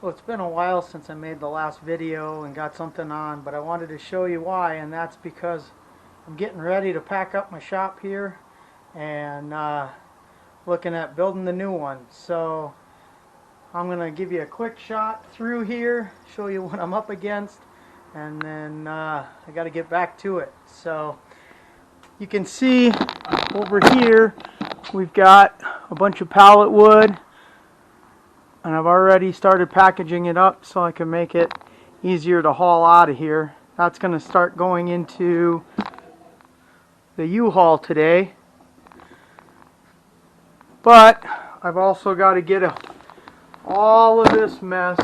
So it's been a while since I made the last video and got something on, but I wanted to show you why, and that's because I'm getting ready to pack up my shop here and looking at building the new one. So I'm going to give you a quick shot through here, show you what I'm up against, and then I got to get back to it. So you can see over here we've got a bunch of pallet wood, and I've already started packaging it up so I can make it easier to haul out of here. That's going to start going into the U-Haul today. But I've also got to get all of this mess.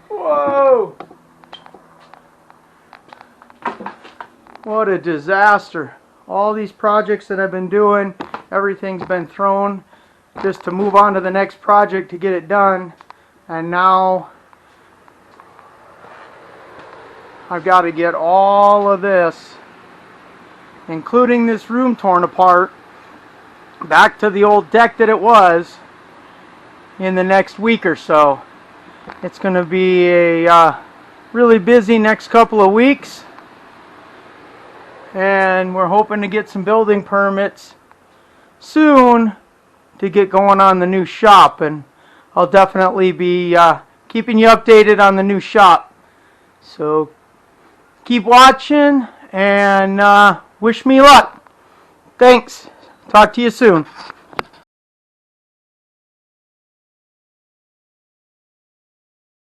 Whoa! What a disaster. All these projects that I've been doing, everything's been thrown just to move on to the next project to get it done, and now I've got to get all of this, including this room torn apart, back to the old deck that it was in the next week or so. It's going to be a really busy next couple of weeks, and we're hoping to get some building permits soon to get going on the new shop, and I'll definitely be keeping you updated on the new shop. So keep watching and wish me luck. Thanks. Talk to you soon.